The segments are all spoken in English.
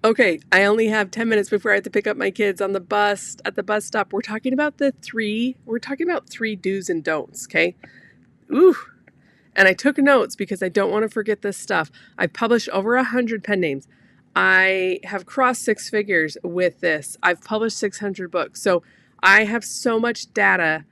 Okay, I only have 10 minutes before I have to pick up my kids on the bus at the bus stop. We're talking about three do's and don'ts, okay? Ooh. And I took notes because I don't want to forget this stuff. I've published over 100 pen names. I have crossed six figures with this. I've published 600 books. So I have so much data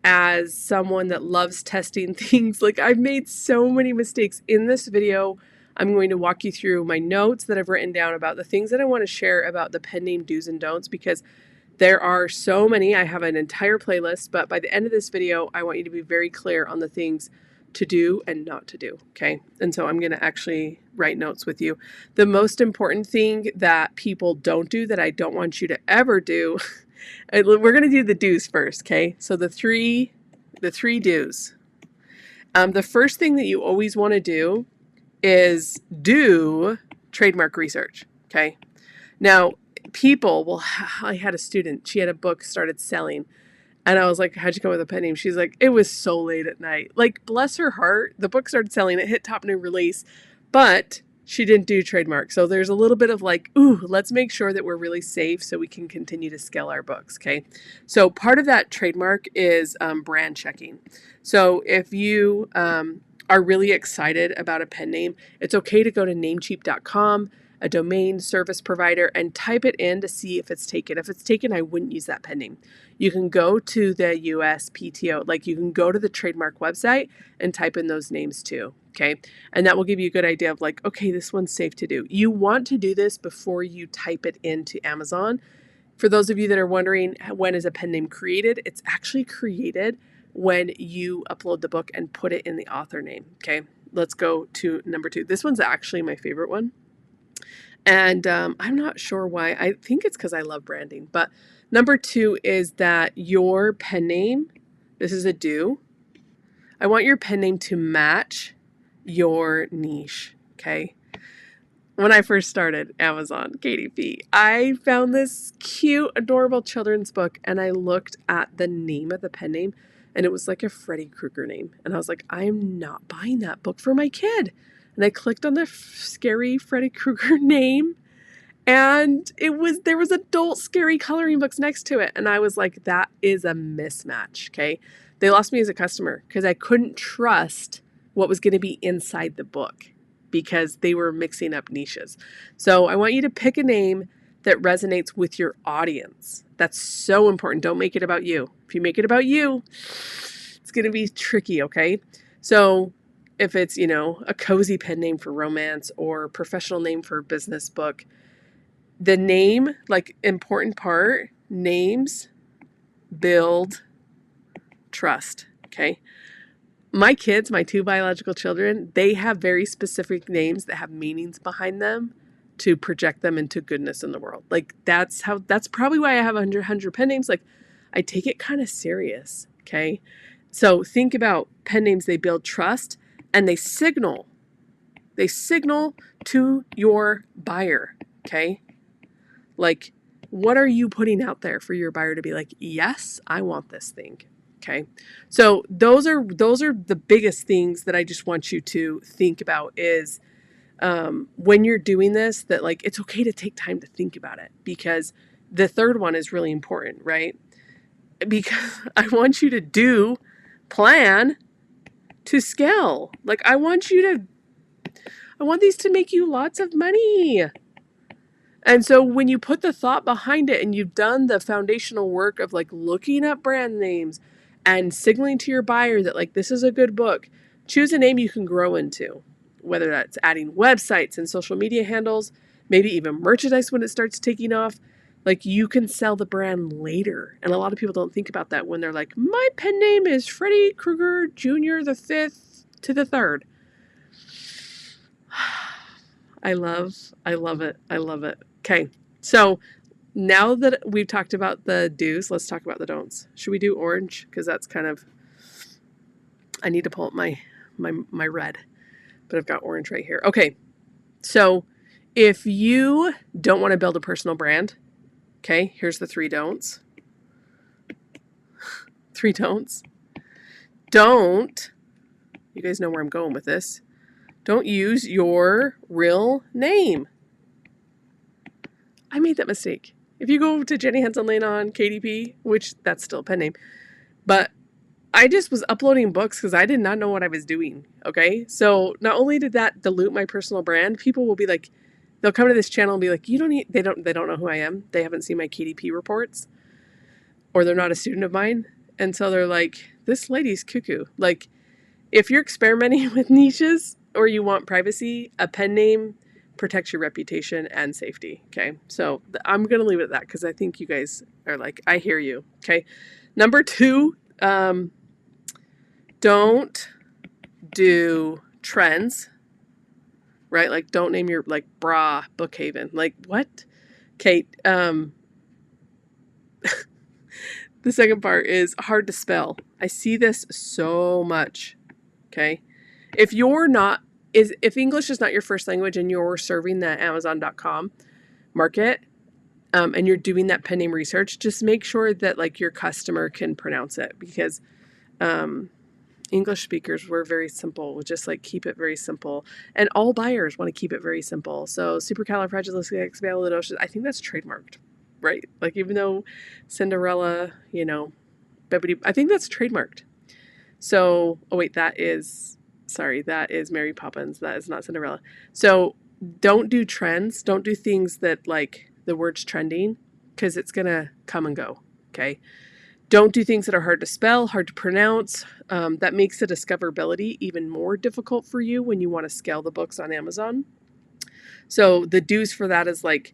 as someone that loves testing things. Like, I've made so many mistakes. In this video, I'm going to walk you through my notes that I've written down about the things that I want to share about the pen name do's and don'ts, because there are so many. I have an entire playlist, but by the end of this video, I want you to be very clear on the things to do and not to do, okay? And so I'm going to actually write notes with you. The most important thing that people don't do that I don't want you to ever do, we're going to do the do's first, okay? So the three do's. The first thing that you always want to do is do trademark research, okay? Now, I had a student, she had a book started selling, and I was like, how'd you come up with a pen name? She's like, it was so late at night. Like, bless her heart, the book started selling, it hit top new release, but she didn't do trademark. So there's a little bit of like, ooh, let's make sure that we're really safe so we can continue to scale our books, okay? So part of that trademark is brand checking. So if you are really excited about a pen name, it's okay to go to namecheap.com, a domain service provider, and type it in to see if it's taken. If it's taken, I wouldn't use that pen name. You can go to the USPTO, like you can go to the trademark website and type in those names too, okay? And that will give you a good idea of like, okay, this one's safe to do. You want to do this before you type it into Amazon. For those of you that are wondering, when is a pen name created? It's actually created when you upload the book and put it in the author name, okay? Let's go to number 2. This one's actually my favorite one. And I'm not sure why. I think it's because I love branding. But number 2 is that your pen name, this is a do. I want your pen name to match your niche, okay? When I first started Amazon KDP, I found this cute, adorable children's book, and I looked at the name of the pen name, and it was like a Freddy Krueger name. And I was like, I'm not buying that book for my kid. And I clicked on the scary Freddy Krueger name, and there was adult scary coloring books next to it. And I was like, that is a mismatch, okay? They lost me as a customer because I couldn't trust what was going to be inside the book because they were mixing up niches. So I want you to pick a name that resonates with your audience. That's so important. Don't make it about you. If you make it about you, it's going to be tricky, okay? So if it's, a cozy pen name for romance or professional name for business book, the name, like, important part, names build trust, okay? My kids, my 2 biological children, they have very specific names that have meanings behind them to project them into goodness in the world. Like, that's probably why I have 100 pen names. Like, I take it kind of serious, okay? So think about pen names. They build trust, and they signal to your buyer, okay? Like, what are you putting out there for your buyer to be like, yes, I want this thing, okay? So those are the biggest things that I just want you to think about is when you're doing this, that like, it's okay to take time to think about it, because the third one is really important, right? Because I want you to plan to scale. Like, I want these to make you lots of money. And so when you put the thought behind it and you've done the foundational work of like looking up brand names and signaling to your buyer that like, this is a good book, choose a name you can grow into, whether that's adding websites and social media handles, maybe even merchandise when it starts taking off. Like, you can sell the brand later. And a lot of people don't think about that when they're like, my pen name is Freddy Krueger Jr. the 5th to the 3rd. I love it. I love it. Okay, so now that we've talked about the do's, let's talk about the don'ts. Should we do orange? Because that's kind of, I need to pull up my red, but I've got orange right here. Okay, so if you don't want to build a personal brand, okay, here's the 3 don'ts. 3 don'ts. Don't, you guys know where I'm going with this. Don't use your real name. I made that mistake. If you go to Jenny Hansen Lane on KDP, which that's still a pen name, but I just was uploading books because I did not know what I was doing. Okay. So not only did that dilute my personal brand, people will be like, they'll come to this channel and be like, they don't know who I am. They haven't seen my KDP reports, or they're not a student of mine. And so they're like, this lady's cuckoo. Like, if you're experimenting with niches or you want privacy, a pen name protects your reputation and safety. Okay. So I'm going to leave it at that because I think you guys are like, I hear you. Okay. Number 2, don't do trends, right? Like, don't name your, like, bra Bookhaven. Like, what? Kate, the second part is hard to spell. I see this so much. Okay. If English is not your first language and you're serving the Amazon.com market, and you're doing that pen name research, just make sure that, like, your customer can pronounce it, because English speakers were very simple. We'll just, like, keep it very simple. And all buyers want to keep it very simple. So supercalifragilisticexpialidocious, I think that's trademarked, right? Like, even though Cinderella, I think that's trademarked. So, oh wait, that is Mary Poppins. That is not Cinderella. So don't do trends. Don't do things that, like, the word's trending, because it's going to come and go. Okay. Don't do things that are hard to spell, hard to pronounce. That makes the discoverability even more difficult for you when you want to scale the books on Amazon. So the do's for that is, like,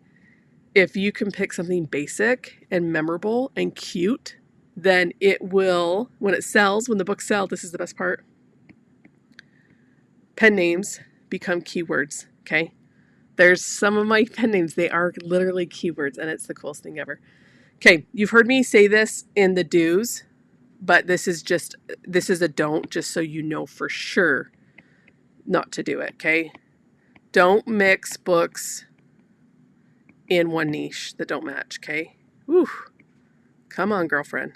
if you can pick something basic and memorable and cute, then it will, when the books sell, this is the best part, pen names become keywords. Okay. There's some of my pen names, they are literally keywords, and it's the coolest thing ever. Okay, you've heard me say this in the do's, but this is a don't, just so you know for sure not to do it, okay? Don't mix books in one niche that don't match, okay? Whew. Come on, girlfriend.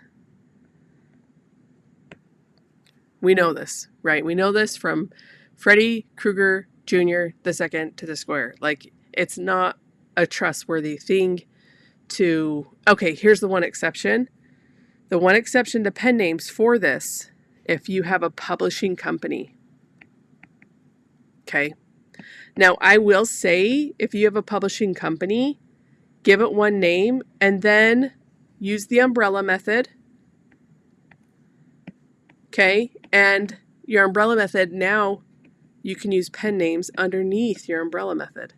We know this, right? We know this from Freddy Krueger Jr., the second to the square. Like, it's not a trustworthy thing okay, here's the one exception. The one exception to pen names for this, if you have a publishing company. Okay. Now, I will say, if you have a publishing company, give it one name and then use the umbrella method. Okay. And your umbrella method, now you can use pen names underneath your umbrella method.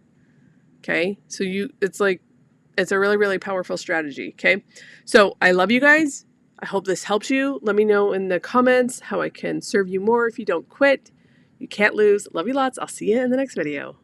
Okay. So it's a really, really powerful strategy. Okay. So I love you guys. I hope this helps you. Let me know in the comments how I can serve you more. If you don't quit, you can't lose. Love you lots. I'll see you in the next video.